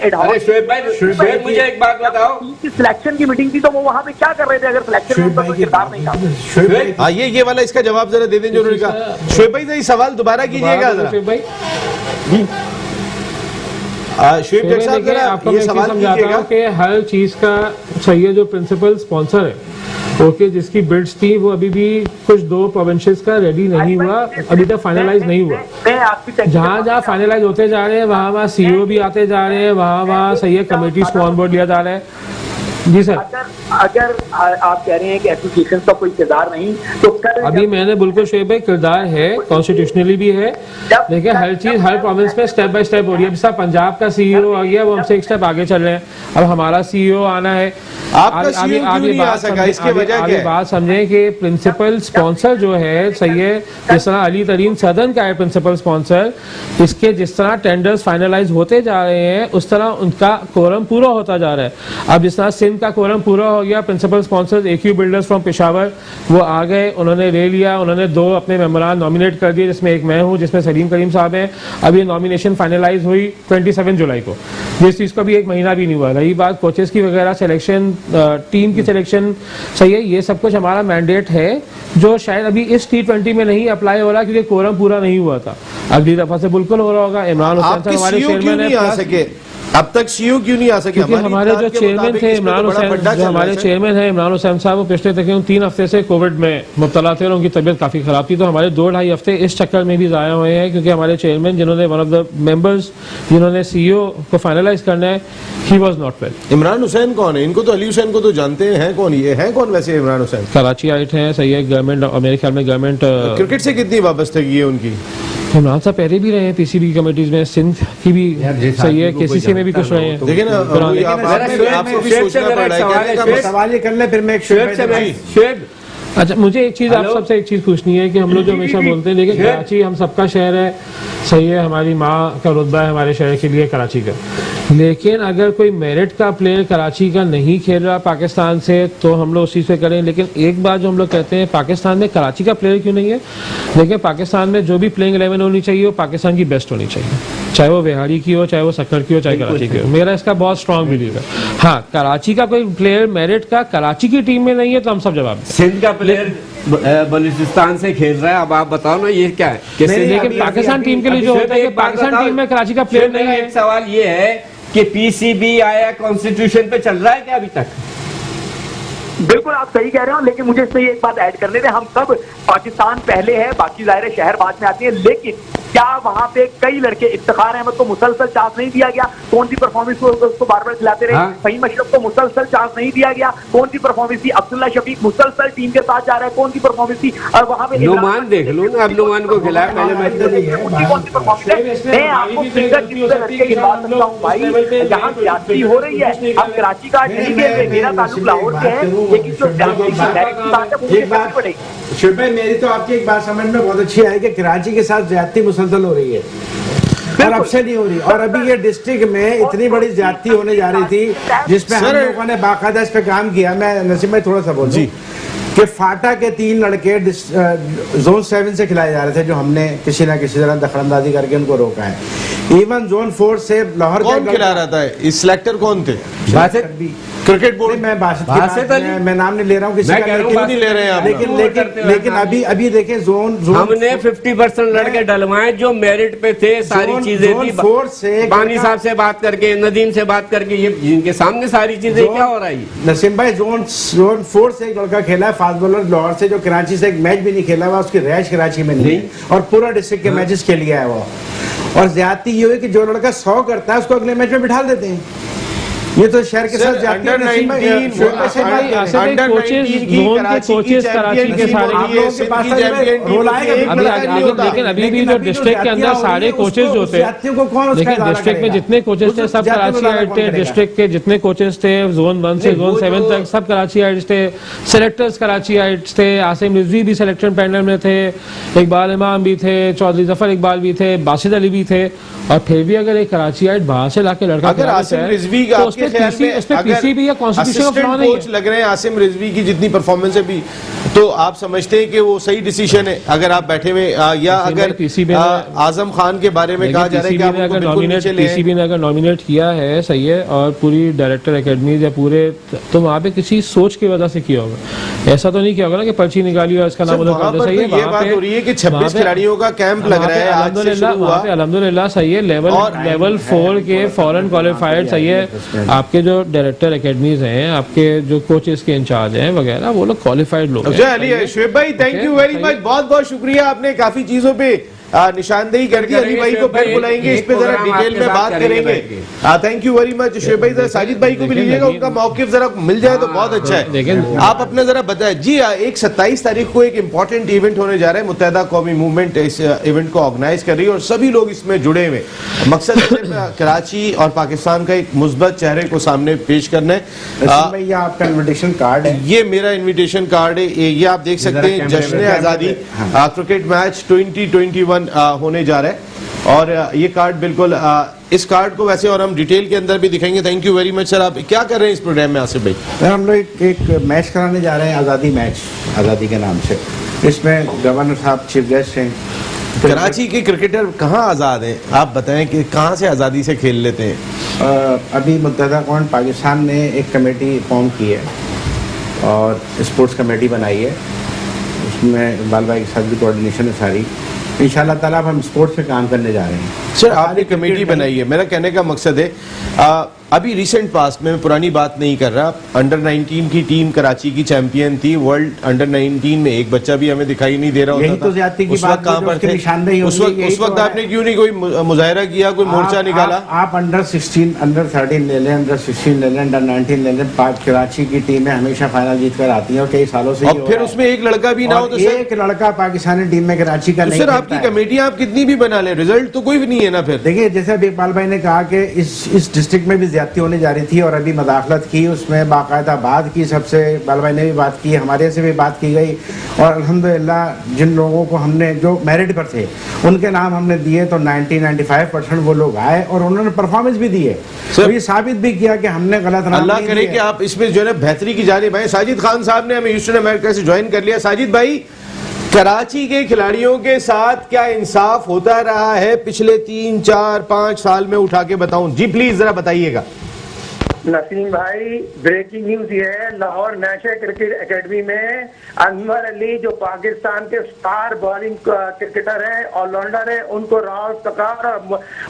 अरे शोएब भाई, मुझे एक बात बताओ, सिलेक्शन की मीटिंग थी तो वो वहां पे क्या कर रहे थे अगर सिलेक्शन में उनका किरदार नहीं था? हाँ, ये वाला इसका जवाब जरा दे दें जो उन्होंने कहा। शोएब भाई सही सवाल दोबारा कीजिएगा जरा। शोएब भाई, शोएब जैक साहब जरा आपको ये मैं सवाल समझाता कीजिएगा। हूँ कि हर चीज का सही है, जो प्रिंसिपल स्पॉन्सर है ओके, जिसकी बिड्स थी वो अभी भी कुछ 2 प्रोविंसेस का रेडी नहीं हुआ, अभी तक फाइनलाइज नहीं हुआ। जहाँ जहाँ फाइनलाइज होते जा रहे हैं वहाँ सीईओ भी आते जा रहे हैं, वहाँ सही है, कमेटीज को ऑन बोर्ड लिया जा रहा है। जी सर, अगर आप कह रहे हैं कि एसोसिएशन का कोई किरदार नहीं, तो अभी मैंने बिल्कुल शोएब भाई किरदार है, कॉन्स्टिट्यूशनली भी है, लेकिन हर चीज हर प्रोविंस में स्टेप बाय स्टेप हो रही है। अभी पंजाब का सीईओ आ गया, वो हमसे एक स्टेप आगे चल रहे हैं, अब हमारा सीईओ आना है। आपका CEO क्यों नहीं आ सका, इसकी वजह क्या है? बात समझें कि प्रिंसिपल स्पॉन्सर जो है सही है, जिस तरह अली तरीन सदन का है प्रिंसिपल स्पॉन्सर, इसके जिस तरह टेंडर्स फाइनलाइज होते जा रहे हैं उस तरह उनका कोरम पूरा होता जा रहा है। अब जिस तरह सिंध का कोरम पूरा हो गया, principal sponsor AQ builders from Peshawar वो आ गए, उन्होंने ले लिया, उन्होंने 2 अपने मेंबरान नॉमिनेट कर दिए, जिसमें एक मैं हूं, जिसमें सलीम करीम साहब हैं। अब ये नॉमिनेशन फाइनलाइज हुई 27 जुलाई को, जिस चीज़ को भी 1 महीना भी नहीं हुआ। रही बात कोचेस की वगैरह सिलेक्शन, टीम की सिलेक्शन, सही है, ये सब कुछ हमारा मैंडेट है जो शायद अभी इस T20 में नहीं अप्लाई हो रहा क्योंकि कोरम पूरा नहीं हुआ था। अगली दफा से बिल्कुल हो रहा होगा। इमरान हुसैन साहब हमारे चेयरमैन है, अब तक सीईओ क्यों नहीं आ सके? क्योंकि हमारे जो चेयरमैन थे इमरान हुसैन, जो हमारे चेयरमैन है इमरान हुसैन साहब, वो पिछले तकरीबन 3 हफ्ते से कोविड में मुब्तला थे और उनकी तबीयत काफ़ी ख़राब थी, तो हमारे 2-2.5 हफ्ते इस चक्कर में भी ज़ाया हुए हैं क्योंकि हमारे चेयरमैन जिन्होंने वन ऑफ द मेंबर्स जिन्होंने सीईओ को फाइनलाइज करना है, he was not well. Imran Hussain कौन है? इनको तो अली हुसैन को तो जानते हैं, कौन ये हैं? कौन वैसे इमरान हुसैन? कराची आइट हैं, सही है, गवर्नमेंट, मेरे ख्याल में गवर्नमेंट क्रिकेट से कितनी वाबस्तगी है उनकी? इमरान साहब पहले भी रहे हैं पीसीबी कमेटीज में, सिंध की भी सही है, KCC में भी कुछ रहे हैं। देखिए ना, आपको भी सोचना पड़ रहा है। सवाल ये कर ले, फिर मैं एक शोएब, अच्छा, मुझे एक चीज़ आप सबसे एक चीज़ पूछनी है कि हम लोग जो हमेशा बोलते हैं, देखिए कराची हम सबका शहर है, सही है, हमारी माँ का रुतबा है हमारे शहर के लिए कराची का, लेकिन अगर कोई मेरिट का प्लेयर कराची का नहीं खेल रहा पाकिस्तान से तो हम लोग उस चीज़ पे करें। लेकिन एक बात जो हम लोग कहते हैं, पाकिस्तान में कराची का प्लेयर क्यों नहीं है, लेकिन पाकिस्तान में जो भी प्लेइंग 11 होनी चाहिए वो पाकिस्तान की बेस्ट होनी चाहिए, चाहे वो बिहारी की हो, चाहे वो सक्कर की हो, चाहे कराची की हो। मेरा इसका बहुत स्ट्रांग बिलीव है। हाँ, कराची का कोई प्लेयर मेरिट का कराची की टीम में नहीं है तो हम सब जवाब दें। सिंध का प्लेयर बलूचिस्तान से खेल रहा है, अब आप बताओ ना ये क्या है? लेकिन पाकिस्तान टीम के लिए जो होता है कि पाकिस्तान टीम में कराची का प्लेयर नहीं है। एक सवाल ये है कि PCB आया कॉन्स्टिट्यूशन पे चल रहा है क्या अभी तक? बिल्कुल आप सही कह रहे हो, लेकिन मुझे इससे एक बात ऐड करने दें, हम सब पाकिस्तान पहले है, बाकी ज़ाहिर है शहर बाद में आती है, लेकिन क्या वहाँ पे कई लड़के, इफ्तिखार अहमद को मुसलसल चांस नहीं दिया गया, कौन सी परफॉर्मेंस उसको बार बार खिलाते रहे। फहीम अशरफ को मुसलसल चांस नहीं दिया गया, कौन सी परफॉर्मेंस थी। अब्दुल्ला शफीक मुसलसल टीम के साथ जा रहा है, कौन सी परफॉर्मेंस थी। और वहाँ पे नुमान देख लो ना, अब नुमान को खिलाया पहले मैच में, उनकी कौन सी परफॉर्मेंस है। मैं आपको फिंगर टिप्स से लड़के गिनवा सकता हूँ भाई, जहाँ ज्यादती हो रही है। अब कराची का ठीक है, मेरा ताल्लुक लाहौर से है, लेकिन जो ज्यादती की डायरेक्ट बात है वो मुझे करनी पड़ेगी। शुभ भाई, मेरी तो आपकी एक बात समझ में बहुत अच्छी आई कि कराची के साथ ज्यादती मुसलसल हो रही है और अब से नहीं हो रही, और अभी ये डिस्ट्रिक्ट में इतनी बड़ी ज्यादती होने जा रही थी जिसपे हम लोगों ने बाकायदा इस पे काम किया। मैं नसीम भाई थोड़ा सा बोल दूं कि फाटा के 3 लड़के जोन 7 से खिलाए जा रहे थे, जो हमने किसी ना किसी तरह दखलंदाजी करके उनको रोका है। इवन जोन 4 से लाहौर कौन खिला रहा था? इस सिलेक्टर कौन थे? Cricket board. मैं मैं नाम नहीं ले रहा हूँ किसी का, नहीं ले रहे हैं आप। लेकिन अभी देखें जोन हमने 50% लड़के डलवाए जो मेरिट पे थे, सारी चीजें थी। बानी साहब से बात करके, नदीम से बात करके, ये जिनके सामने सारी चीजें क्या हो रही है। नसीम भाई, जोन 4 से एक लड़का खेला है, फास्ट बॉलर लाहौर से, जो कराची से एक मैच भी नहीं खेला हुआ, उसकी रैश कराची में नहीं, और पूरा डिस्ट्रिक्ट के मैचेस खेल गया है वो। और ज्यादती ये हुई कि जो लड़का 100 करता है उसको अगले मैच में बिठा देते हैं। ये तो शहर के साथ जाती है। कोचेस जोन के कोचेस कराची के सारे, लेकिन अभी भी जो डिस्ट्रिक्ट के अंदर सारे कोचेस जो थे, लेकिन डिस्ट्रिक्ट में जितने कोचेस थे सब कराची आइट थे। डिस्ट्रिक्ट के जितने कोचेस थे जोन 1 से जोन 7 तक सब कराची आइट्स थे। सिलेक्टर्स कराची आइट्स थे। आसिम रिजवी भी सिलेक्शन पैनल में थे, इकबाल इमाम भी थे, चौधरी जफर इकबाल भी थे, बासित अली भी थे। और फिर भी अगर एक कराची आइट बाहर से लाके लड़का अगर आसिम रिजवी का आपके ख्याल में अगर असिस्टेंट कोच लग रहे हैं आसिम रिजवी की जितनी परफॉर्मेंस है भी, तो आप समझते हैं कि वो सही डिसीजन है अगर आप बैठे हुए, या अगर आजम खान के बारे में कहा जा रहा है कि आप पीसीबी ने अगर नॉमिनेट किया है, सही है, और पूरी डायरेक्टर एकेडमी या पूरे, तो वहाँ पे किसी सोच की वजह से किया होगा, ऐसा तो नहीं किया होगा ना कि पर्ची निकाली और इसका नाम सही है। ये बात हो रही है कि 26 खिलाड़ियों का कैंप लग रहा है आज से शुरू हुआ, अल्हम्दुलिल्लाह सही है, लेवल 4 के फॉरेन क्वालिफाइड, सही है, आपके जो डायरेक्टर एकेडमीज हैं, आपके जो कोचेस के इंचार्ज हैं वगैरह, वो लोग क्वालिफाइड लोग हैं। शुएब भाई थैंक यू वेरी मच, बहुत बहुत शुक्रिया, आपने काफी चीजों पे निशानदेही कर दी। अली भाई को फिर बुलाएंगे, इस पे जरा डिटेल में बात करेंगे। Thank you very much Shoaib भाई। साजिद भाई को भी लीजिएगा, उनका मौकिफ जरा मिल जाए तो बहुत अच्छा है। आप अपना जरा बताएं जी। एक 27 तारीख को एक इंपॉर्टेंट इवेंट होने जा रहा है, मुत्तहिदा कौमी मूवमेंट इस इवेंट को ऑर्गेनाइज कर रही है और सभी लोग इसमें जुड़े हुए। मकसद कराची और पाकिस्तान का एक मुस्बत चेहरे को सामने पेश करना है। ये आपका इन्विटेशन कार्ड है, ये मेरा इन्विटेशन कार्ड है, ये आप देख सकते हैं। जश्न आज़ादी क्रिकेट मैच 2021 होने जा रहा है और ये कार्ड बिल्कुल इस कार्ड को वैसे और हम डिटेल के अंदर भी दिखाएंगे। Thank you very much sir. आप क्या कर रहे हैं इस प्रोग्राम में आसिफ भाई? हम लोग एक मैच कराने जा रहे हैं, आज़ादी मैच, आज़ादी के नाम से। इसमें गवर्नर साहब चीफ गेस्ट हैं। कराची के क्रिकेटर कहाँ आज़ाद हैं, आप बताएं कि कहाँ से आज़ादी से खेल लेते हैं? अभी मुत्तहिदा कौम पाकिस्तान ने एक कमेटी फॉर्म की है और स्पोर्ट्स कमेटी बनाई है, उसमें इकबाल भाई के साथ भी कोऑर्डिनेशन है सारी। इंशाल्लाह ताला हम स्पोर्ट्स पे काम करने जा रहे हैं। सर आपने कमेटी बनाई है, मेरा कहने का मकसद है अभी रिसेंट पास्ट में, मैं पुरानी बात नहीं कर रहा, अंडर 19 की टीम कराची की चैंपियन थी। वर्ल्ड अंडर 19 में एक बच्चा भी हमें दिखाई नहीं दे रहा होता था। तो ज्यादती की बात कहां पर थे उस वक्त आपने क्यों नहीं कोई मुजाहरा किया, कोई मोर्चा निकाला? आप अंडर 16 अंडर 13 ले लें, अंडर 16 ले लें, अंडर 19 ले लें, कराची की टीमें हमेशा फाइनल जीत कर आती हैं और कई सालों से। और फिर उसमें एक लड़का भी ना हो तो एक लड़का पाकिस्तानी टीम में कराची का नहीं। सर आपकी कमेटियां आप कितनी भी बना ले, रिजल्ट तो कोई भी नहीं है ना। फिर देखिए, जैसे अभी इकबाल भाई ने कहा कि इस डिस्ट्रिक्ट में भी ज्यादती होने जा रही थी और अभी मदाखलत की, उसमें बाकायदा बात की, सबसे इकबाल भाई ने भी बात की, हमारे से भी बात की गई और अल्हम्दुलिल्लाह जिन लोगों को हमने जो मेरिट पर थे उनके नाम हमने दिए तो 90-95% वो लोग आए और उन्होंने परफॉर्मेंस भी दिए। तो ये साबित भी किया कि हमने गलत नाम। अल्लाह करे कि आप इसमें जो है बेहतरी की जानिब आए। साजिद खान साहब ने हमें ह्यूस्टन अमेरिका से ज्वाइन कर लिया। साजिद भाई, कराची के खिलाड़ियों के साथ क्या इंसाफ होता रहा है पिछले 3, 4, 5 साल में? उठा के बताऊं जी, प्लीज जरा बताइएगा। नसीम भाई, ब्रेकिंग न्यूज ये है, लाहौर नेशनल क्रिकेट एकेडमी में अनवर अली जो पाकिस्तान के स्टार बॉलिंग क्रिकेटर हैं, ऑलराउंडर हैं, उनको राव तकार और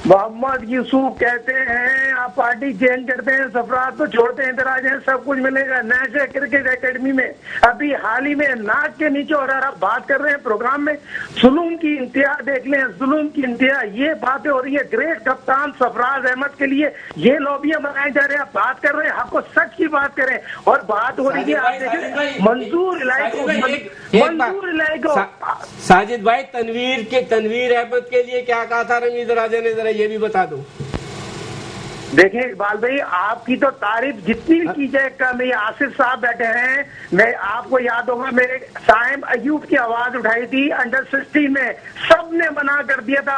मोहम्मद यूसुफ कहते हैं आप पार्टी चेंज करते हैं, सफरात तो छोड़ते हैं, इतराज है, सब कुछ मिलेगा नेशनल क्रिकेट एकेडमी में। अभी हाल ही में नाक के नीचे और आप बात कर रहे हैं प्रोग्राम में, जुलूम की इंतहा देख लें, जुलूम की इंतहा, ये बातें हो रही है ग्रेट कप्तान सरफराज अहमद के लिए, ये लॉबियां बनाए जा रहे हैं, बात कर रहे हैं, आपको सच की बात करें और बात हो रही है। आप देखें मंजूर इलाई को साजिद भाई, तनवीर अहमद के लिए क्या कहा था रमीज राजा ने, जरा ये भी बता दो। देखिए इकबाल भाई, आपकी तो तारीफ जितनी भी की जाए कम है। आसिफ साहब बैठे हैं, मैं आपको याद होगा मेरे साइम अयूब की आवाज उठाई थी अंडर 16 में, सबने मना कर दिया था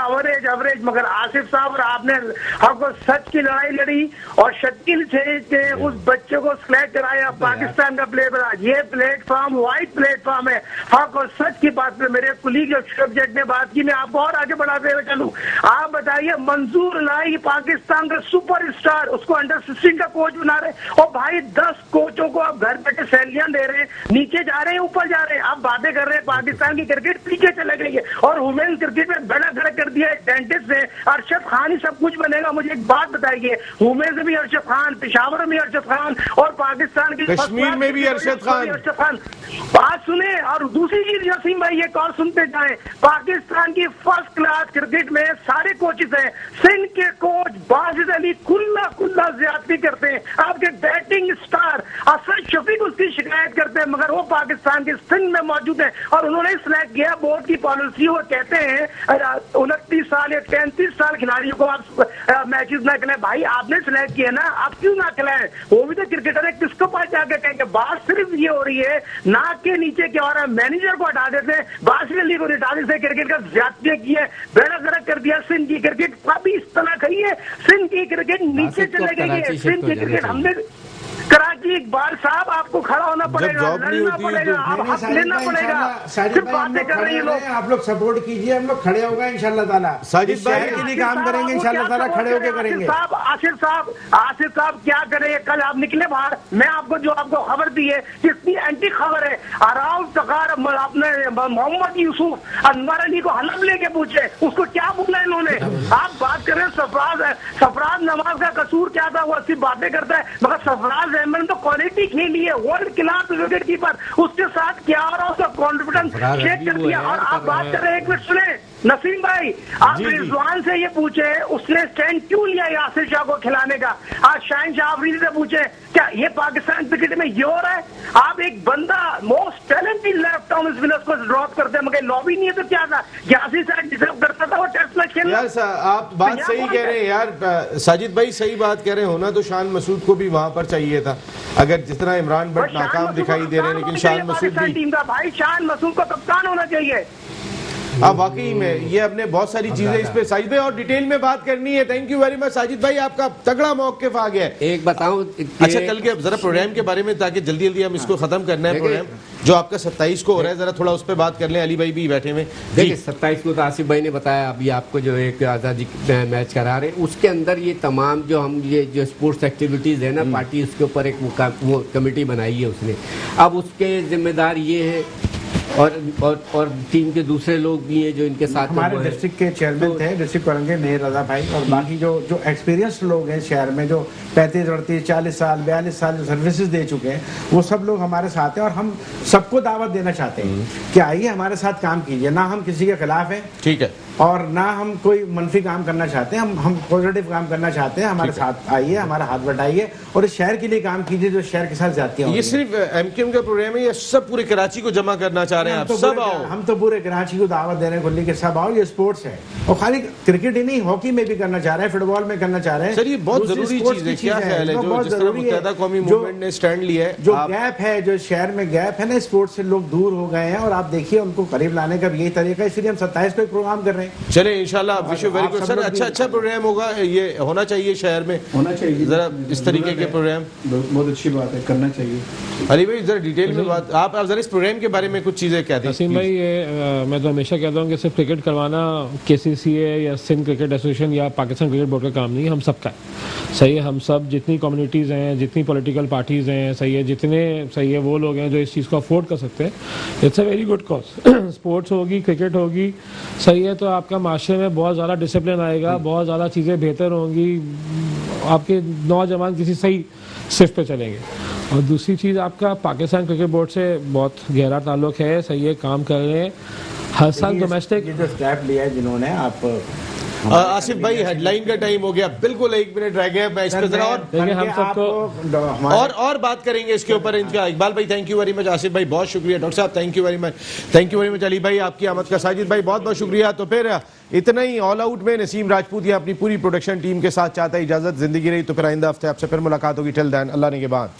एवरेज, मगर आसिफ साहब और आपने हमको सच की लड़ाई लड़ी और शकील से उस बच्चे को सिलेक्ट कराया, पाकिस्तान का प्लेयर। ये प्लेटफॉर्म वाइट प्लेटफॉर्म है, हक और सच की बात पे मेरे कुलीग सब्जेक्ट ने बात की, मैं आपको और आगे बढ़ाते हुए चलूं। आप बताइए, मंजूर लाई पाकिस्तान का सुपर स्टार, उसको अंडर 16 का कोच बना रहे और भाई 10 कोचों को आप घर बैठे सैलियां दे रहे हैं, नीचे जा रहे हैं ऊपर जा रहे हैं। आप बातें कर रहे हैं पाकिस्तान की क्रिकेट पीछे चले गई है और वुमेन क्रिकेट में बड़ा खड़ा कर दिया है डेंटिस्ट ने। अरशद खान ही सब कुछ बनेगा। मुझे एक बात बताइए, वुमेन से भी अरशद खान, पेशावर में अरशद खान और पाकिस्तान की कश्मीर में भी अरशद खान। बात सुने और दूसरी चीज नसीम भाई एक और सुनते जाए, पाकिस्तान की फर्स्ट क्लास क्रिकेट में सारे कोचेस हैं, सिंध के कोच बाजिद अली खुला ज्यादती करते हैं, आपके बैटिंग स्टार असद शफीक उसकी शिकायत करते हैं, मगर वो पाकिस्तान के सिंध में मौजूद है और उन्होंने सिलेक्ट किया। बोर्ड की पॉलिसी वो कहते हैं 29 साल या 33 साल खिलाड़ियों को आप मैचेस ना खिलाएं। भाई आपने सिलेक्ट किया ना, आप क्यों ना खिलाएं? वो भी तो क्रिकेटर है, किसको पास जाके कहेंगे? बात सिर्फ ये हो रही है नाक के नीचे क्या हो रहा है, मैनेजर को हटा देते हैं, बासित अली को हटा देते, क्रिकेट का ज्यादती की है, बेड़ा गर्क कर दिया सिंध की क्रिकेट। अभी इस तरह खड़ी है सिंध की क्रिकेट नीचे बासित को चले गए। कराची एक्सट्रीम शिफ्ट हो जाना क्रिकेट चाहिए। हमने कराची इकबाल साहब आपको खड़ा होना पड़ेगा, जॉब नहीं लड़ना होती है पड़ेगा, तो- आप हक लेना पड़ेगा। सिर्फ बातें कर रहे हैं लोग। आप लोग सपोर्ट कीजिए, हम लोग खड़े हो गए इंशाल्लाह ताला। साजिद इस भाई शहर के लिए आसिफ काम साहब, करेंगे आपको इंशाल्लाह क्या ताला, सपोर्ट खड़े होकर करें? करेंगे। आसिफ साहब क्या करें? कल आप निकले बाहर, मैं आपको जो आपको खबर दी है कितनी एंटी खबर है। अराउल तकार अपने मोहम्मद यूसुफ अनवर अली को हलफ लेके पूछे, उसको क्या बोला इन्होंने? आप बात करें सरफराज नवाज का कसूर क्या था? वो अच्छी बातें करता है, मगर सरफराज अहमद ने तो क्वालिटी खेली है, वर्ल्ड क्लास विकेट कीपर। उसके साथ क्या हो रहा है? उसका कॉन्फिडेंस शेक कर दिया। और आप बात कर रहे हैं, एक मिनट सुने नसीम भाई, आप जी, जी। रिजवान से ये पूछे उसने स्टैंड क्यों लिया यासिर शाह को खिलाने का? आज शाहिन शाह अफरीदी से पूछे क्या ये पाकिस्तान क्रिकेट में ये हो रहा है? आप एक बंदा most talented left arm spinners को ड्रॉप करते हैं, मगर लॉबी नहीं है तो क्या था? यासिर शाह डिजर्व करता था वो टेस्ट मैच खेलना। यार आप बात यहाँ सही कौन कह रहे हैं यार, साजिद भाई सही बात कह रहे हैं। होना तो शान मसूद को भी वहां पर चाहिए था, अगर जितना इमरान और भट्ट शान नाकाम मसूद दिखाई को दे रहे हैं, कप्तान लेकिन होना शान चाहिए मसूद पाकिस्तान भी टीम का। भाई शान मसूद को कप्तान होना चाहिए। हाँ वाकई में ये अपने बहुत सारी चीजें इस पे साजिद भाई और डिटेल में बात करनी है। Thank you very much Sajid भाई, आपका तगड़ा मौक़िफ़ आ गया है। एक बताऊं अच्छा कल के जरा प्रोग्राम के बारे में, ताकि जल्दी जल्दी हम इसको खत्म करना है। देखिए- प्रोग्राम जो आपका 27 को हो रहा है, जरा थोड़ा उस पर बात कर लें। अली भाई भी बैठे हुए देखिए 27 को तो आसिफ भाई ने बताया अभी आपको, जो एक आज़ादी मैच करा रहे हैं उसके अंदर ये तमाम जो हम ये जो स्पोर्ट्स एक्टिविटीज़ है ना, पार्टी उसके ऊपर एक वो कमेटी बनाई है उसने। अब उसके जिम्मेदार ये है और टीम के दूसरे लोग भी हैं जो इनके साथ हमारे वो है। डिस्ट्रिक्ट के चेयरमैन थे, डिस्ट्रिक्ट करेंगे मेहर रजा भाई, और बाकी जो एक्सपीरियंस लोग हैं शहर में, जो 35 38 40 साल 42 साल जो सर्विसेज दे चुके हैं, वो सब लोग हमारे साथ हैं। और हम सबको दावत देना चाहते हैं कि आइए हमारे साथ काम कीजिए। ना हम किसी के खिलाफ हैं, ठीक है, और ना हम कोई मनफी काम करना चाहते हैं, हम पॉजिटिव काम करना चाहते हैं। हमारे साथ आइए, हमारा हाथ बटाइए और इस शहर के लिए काम कीजिए जो शहर के साथ जाती है। ये सिर्फ एमकेएम का प्रोग्राम है या सब पूरे कराची को जमा करना चाह रहे हैं आप? सब आओ। हम तो पूरे कराची को दावत दे रहे हैं खुली के सब आओ, ये स्पोर्ट्स है। और खाली क्रिकेट ही नहीं, हॉकी में भी करना चाह रहे हैं, फुटबॉल में करना चाह रहे हैं। सर ये बहुत दूसरी जरूरी स्पोर्ट्स चीज है, की क्या ख्याल है? इसमें जो बहुत जिस तरह जरूरी है। मुत्तहदा कौमी जो- मूवमेंट ने स्टैंड लिया है, जो आप- गैप है, जो शहर में गैप है ना, स्पोर्ट्स से लोग दूर हो गए हैं, और आप देखिए उनको करीब लाने का भी यही तरीका है। इसलिए हम 27 को एक प्रोग्राम कर रहे हैं। चले इंशाल्लाह। विश यू वेरी आप गुड सब सर, लोग अच्छा भी- अच्छा प्रोग्राम होगा, ये होना चाहिए शहर में, होना चाहिए। जरा इस तरीके के प्रोग्राम। बहुत अच्छी बात है, करना चाहिए। अली भाई जरा डिटेल में बात, आप जरा इस प्रोग्राम के बारे में कुछ चीजें कहते हैं। नसीम भाई ये मैं तो हमेशा कहता हूँ कि सिर्फ क्रिकेट करवाना KCCA या सिंध क्रिकेट एसोसिएशन या पाकिस्तान क्रिकेट बोर्ड का काम नहीं है, हम सबका है। सही है, हम सब जितनी कम्युनिटीज़ हैं, जितनी पॉलिटिकल पार्टीज़ हैं, सही है, जितने सही है वो लोग हैं जो इस चीज़ को अफोर्ड कर सकते हैं। It's a very good cause. Sports होगी, क्रिकेट होगी, सही है, तो आपका माशरे में बहुत ज़्यादा डिसिप्लिन आएगा, बहुत ज़्यादा चीज़ें बेहतर होंगी, आपके नौजवान किसी सही सिर्फ पे चलेंगे। और दूसरी चीज़, आपका पाकिस्तान क्रिकेट बोर्ड से बहुत गहरा ताल्लुक है, सही है, काम कर रहे हैं हर साल डोमेस्टिक। ये जो स्टेप लिया है जिन्होंने, आप आसिफ भाई हेडलाइन का टाइम हो गया, बिल्कुल 1 मिनट रह गया। मैं इस पे जरा देखिए, हम सबको और बात करेंगे इसके ऊपर इनका। इकबाल भाई thank you very much, Asif भाई बहुत शुक्रिया, डॉक्टर साहब thank you very much, thank you very much, Ali भाई आपकी आमद का, साजिद भाई बहुत बहुत शुक्रिया। तो फिर इतना ही ऑल आउट में नसीम राजपूत या अपनी पूरी प्रोडक्शन टीम के साथ चाहता है इजाजत। जिंदगी रही तो फिर आइंदा हफ्ते आपसे फिर मुलाकात होगी। टिल देन अल्लाह ने के बाद।